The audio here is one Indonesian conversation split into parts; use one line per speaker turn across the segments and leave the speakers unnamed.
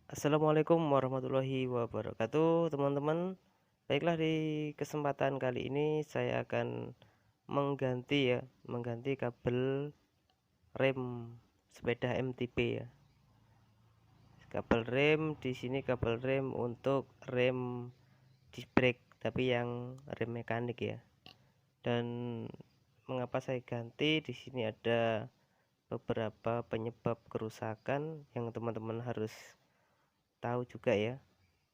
Assalamualaikum warahmatullahi wabarakatuh, teman-teman. Baiklah, di kesempatan kali ini saya akan mengganti kabel rem sepeda MTB ya. Kabel rem di sini kabel rem untuk rem disc brake, tapi yang rem mekanik ya. Dan mengapa saya ganti? Di sini ada beberapa penyebab kerusakan yang teman-teman harus tahu juga ya.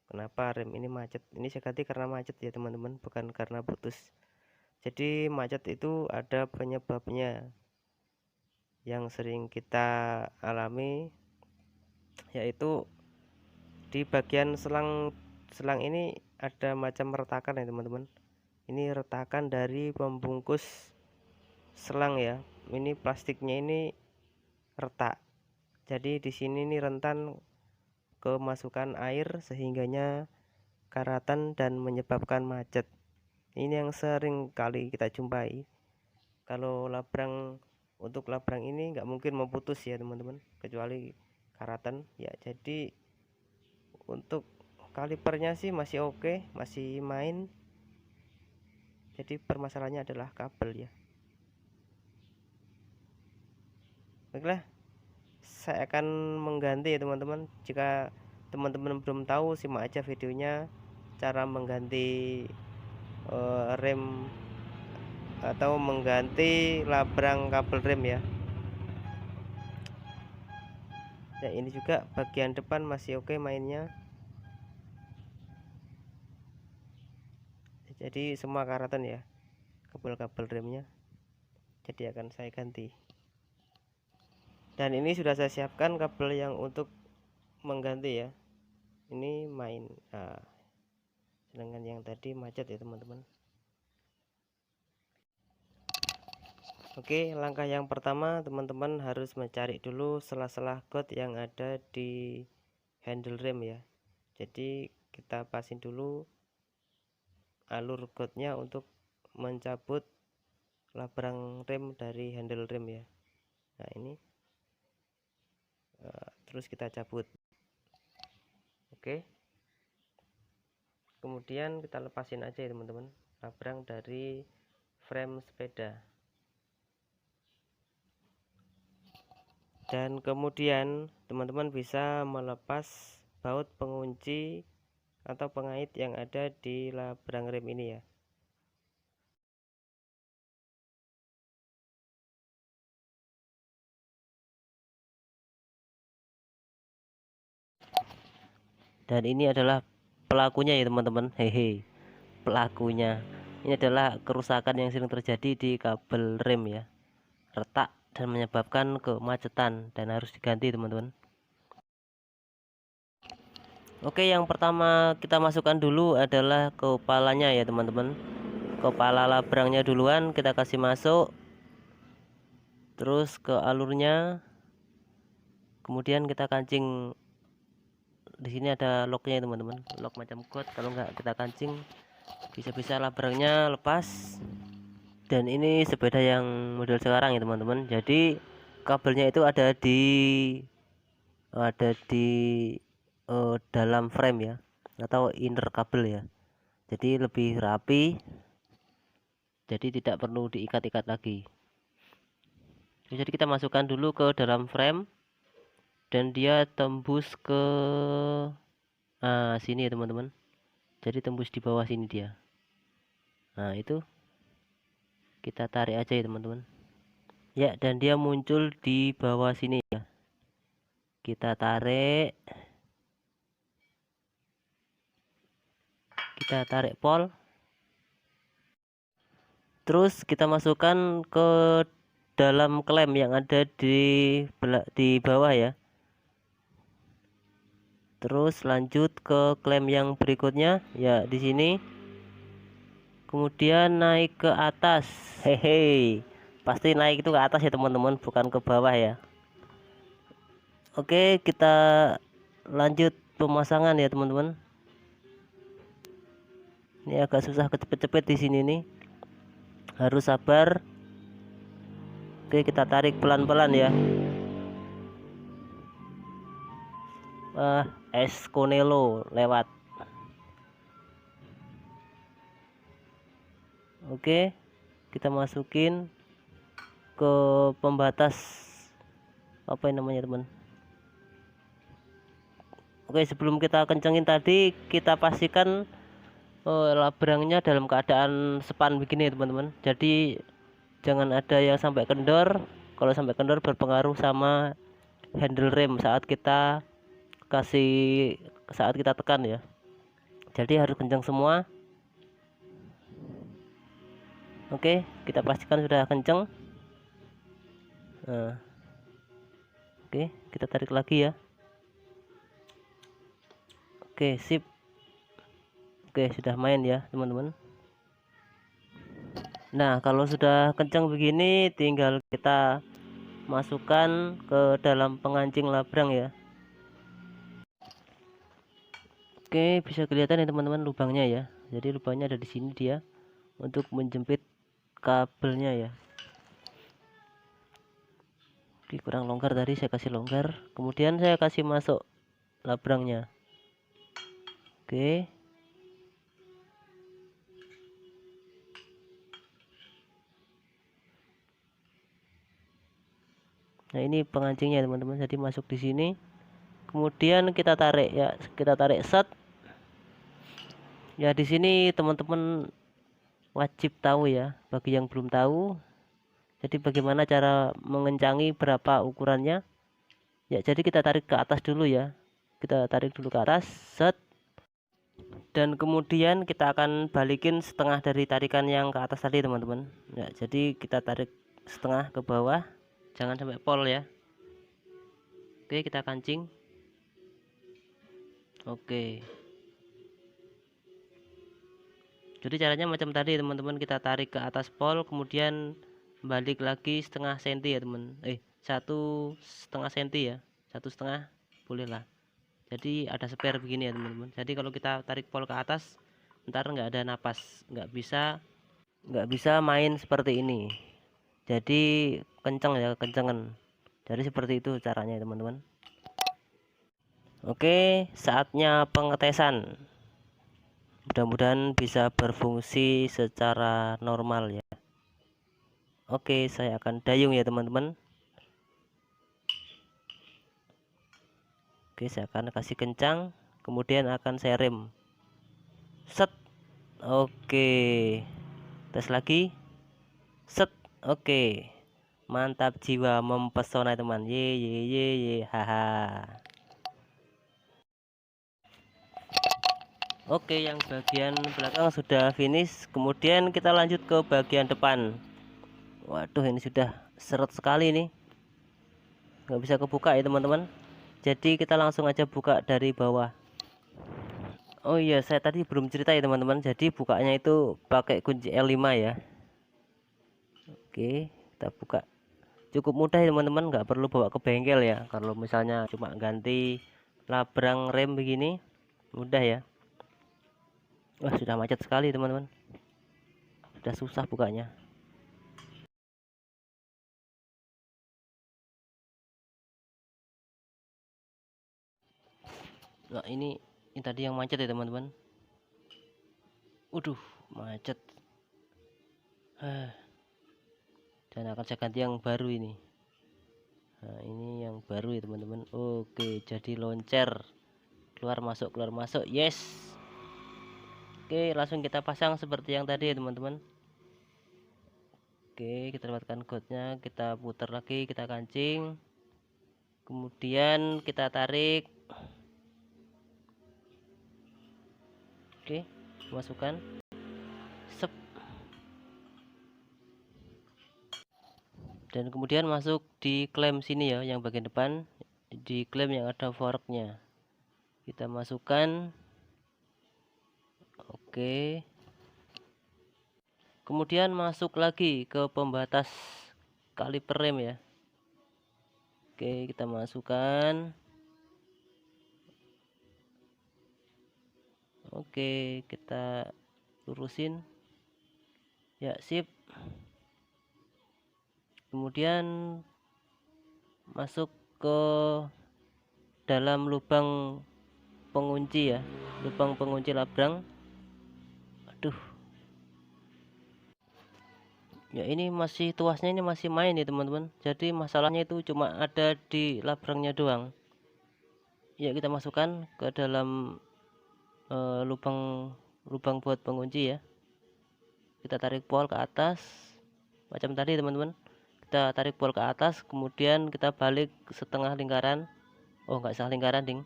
Kenapa rem ini macet? Ini saya ganti karena macet ya teman-teman, bukan karena putus. Jadi macet itu ada penyebabnya yang sering kita alami, yaitu di bagian selang selang ini ada macam retakan ya teman-teman. Ini retakan dari pembungkus selang ya. Ini plastiknya ini retak. Jadi di sini nih rentan kemasukan air sehingganya karatan dan menyebabkan macet. Ini yang sering kali kita jumpai. Kalau untuk labrang ini nggak mungkin memutus ya teman-teman, kecuali karatan ya. Jadi untuk kalipernya sih masih oke, masih main. Jadi permasalahannya adalah kabel ya. Baiklah, saya akan mengganti ya teman-teman. Jika teman-teman belum tahu, simak aja videonya cara mengganti rem atau mengganti labrang kabel rem ya. Nah, ini juga bagian depan masih oke mainnya. Jadi semua karatan ya, kabel-kabel remnya. Jadi akan saya ganti. Dan ini sudah saya siapkan kabel yang untuk mengganti ya. Ini main. Nah, sedangkan yang tadi macet ya teman-teman. Oke, langkah yang pertama teman-teman harus mencari dulu sela-sela got yang ada di handle rem ya. Jadi kita pasin dulu alur gotnya untuk mencabut labrang rem dari handle rem ya. Nah ini terus kita cabut. Oke, kemudian kita lepasin aja ya teman-teman labrang dari frame sepeda. Dan kemudian teman-teman bisa melepas baut pengunci atau pengait yang ada di labrang rem ini ya. Dan ini adalah pelakunya ya teman-teman. Hehe, pelakunya ini adalah kerusakan yang sering terjadi di kabel rem ya, retak dan menyebabkan kemacetan dan harus diganti teman-teman. Oke, yang pertama kita masukkan dulu adalah kepalanya ya teman-teman. Kepala labrangnya duluan kita kasih masuk, terus ke alurnya, kemudian kita kancing. Di sini ada locknya teman-teman, lock macam kuat. Kalau nggak kita kancing bisa-bisa labrangnya lepas. Dan ini sepeda yang model sekarang ya teman-teman, jadi kabelnya itu ada di dalam frame ya, atau inner kabel ya, jadi lebih rapi, jadi tidak perlu diikat-ikat lagi. Jadi kita masukkan dulu ke dalam frame dan dia tembus ke sini ya teman-teman, jadi tembus di bawah sini dia. Nah itu kita tarik aja ya teman-teman ya, dan dia muncul di bawah sini ya. Kita tarik, pol, terus kita masukkan ke dalam klem yang ada di bawah ya. Terus lanjut ke klem yang berikutnya ya, di sini. Kemudian naik ke atas. Hehe, pasti naik itu ke atas ya teman-teman, bukan ke bawah ya. Oke, kita lanjut pemasangan ya teman-teman. Ini agak susah kecepet-cepet di sini nih, harus sabar. Oke, kita tarik pelan-pelan ya. Esconelo lewat. Oke, kita masukin ke pembatas apa yang namanya teman. Oke, sebelum kita kencengin tadi kita pastikan labrangnya dalam keadaan span begini teman-teman. Jadi jangan ada yang sampai kendor. Kalau sampai kendor berpengaruh sama handle rem saat kita tekan ya. Jadi harus kencang semua. Oke, kita pastikan sudah kencang. Nah, oke, kita tarik lagi ya. Oke, sip. Oke, sudah main ya teman-teman. Nah, kalau sudah kencang begini tinggal kita masukkan ke dalam pengancing labrang ya. Oke, bisa kelihatan ya teman-teman lubangnya ya. Jadi lubangnya ada di sini dia untuk menjepit kabelnya ya. Oke, kurang longgar tadi, saya kasih longgar. Kemudian saya kasih masuk labrangnya. Oke. Nah, ini pengancingnya teman-teman. Jadi masuk di sini. Kemudian kita tarik ya, kita tarik set. Ya, di sini teman-teman wajib tahu ya, bagi yang belum tahu. Jadi bagaimana cara mengencangi, berapa ukurannya? Ya, jadi kita tarik ke atas dulu ya. Kita tarik dulu ke atas, set. Dan kemudian kita akan balikin setengah dari tarikan yang ke atas tadi teman-teman. Ya, jadi kita tarik setengah ke bawah, jangan sampai pol ya. Oke, kita kancing. Oke. Jadi caranya macam tadi teman-teman, kita tarik ke atas pol kemudian balik lagi setengah senti ya teman, 1,5 senti ya, 1,5 boleh lah. Jadi ada spare begini ya teman-teman. Jadi kalau kita tarik pol ke atas ntar nggak ada napas, nggak bisa main seperti ini. Jadi kenceng ya, kencengan. Jadi seperti itu caranya teman-teman. Oke, saatnya pengetesan. Mudah-mudahan bisa berfungsi secara normal ya. Oke, saya akan dayung ya teman-teman. Oke, saya akan kasih kencang, kemudian akan saya rem. Set. Oke. Tes lagi. Set. Oke. Mantap jiwa, mempesona teman. Ye ye ye ye, haha. Oke, yang bagian belakang sudah finish. Kemudian kita lanjut ke bagian depan. Waduh, ini sudah seret sekali nih. Nggak bisa kebuka ya teman-teman. Jadi kita langsung aja buka dari bawah. Oh iya, saya tadi belum cerita ya teman-teman. Jadi bukanya itu pakai kunci L5 ya. Oke, kita buka. Cukup mudah ya teman-teman, nggak perlu bawa ke bengkel ya. Kalau misalnya cuma ganti labrang rem begini, mudah ya. Wah, sudah macet sekali teman-teman. Sudah susah bukanya. Nah, ini tadi yang macet ya teman-teman. Waduh, macet. Dan akan saya ganti yang baru ini. Nah, ini yang baru ya teman-teman. Oke, jadi loncer. Keluar masuk. Yes. Oke, langsung kita pasang seperti yang tadi ya teman-teman. Oke, kita dapatkan godnya, kita putar lagi, kita kancing, kemudian kita tarik. Oke, masukkan, sep, dan kemudian masuk di klem sini ya, yang bagian depan, di klem yang ada forknya kita masukkan. Oke, kemudian masuk lagi ke pembatas kaliper rem ya. Oke, kita masukkan. Oke, kita lurusin ya, sip. Kemudian masuk ke dalam lubang pengunci ya, lubang pengunci labrang. Aduh, ya ini masih tuasnya, ini masih main ya teman-teman. Jadi masalahnya itu cuma ada di labrangnya doang. Ya kita masukkan ke dalam lubang buat pengunci ya. Kita tarik pol ke atas macam tadi teman-teman. Kita tarik pol ke atas, kemudian kita balik setengah lingkaran. Oh, nggak salah lingkaran ding,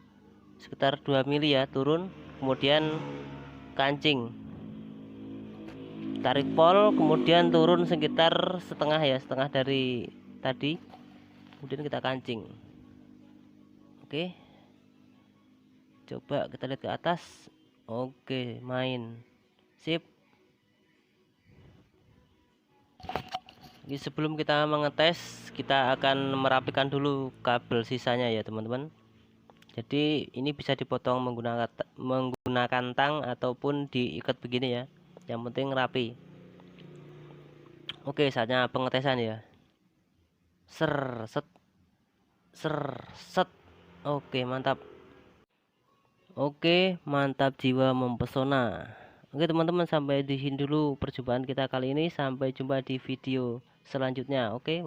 sekitar 2 mili ya, turun, kemudian kancing, tarik pol, kemudian turun sekitar setengah ya, setengah dari tadi, kemudian kita kancing. Oke, coba kita lihat ke atas. Oke, main, sip. Jadi sebelum kita mengetes, kita akan merapikan dulu kabel sisanya ya teman-teman. Jadi ini bisa dipotong menggunakan tang ataupun diikat begini ya, yang penting rapi. Oke, saatnya pengetesan ya. Ser set ser set. Oke, mantap. Oke, mantap jiwa mempesona. Oke teman-teman, sampai di sini dulu perjumpaan kita kali ini. Sampai jumpa di video selanjutnya. Oke.